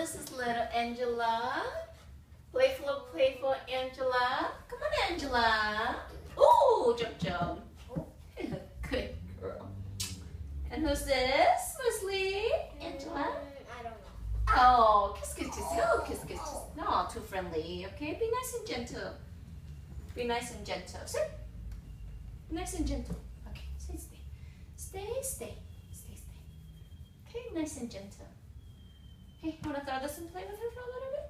this is little Angela. Playful, playful Angela. Come on, Angela. Ooh, jump, jump. Good girl. And who's this? Wesley? Angela? I don't know. Oh, kiss, kiss, kiss. Oh, kiss, kiss, kiss. No, too friendly. Okay, be nice and gentle. Be nice and gentle. Sit. Nice and gentle. Okay, stay, stay. Stay, stay. Stay, stay. Okay, nice and gentle. Hey, want to throw this and play with her for a little bit?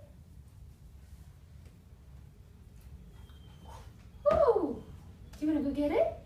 Woo! Do you want to go get it?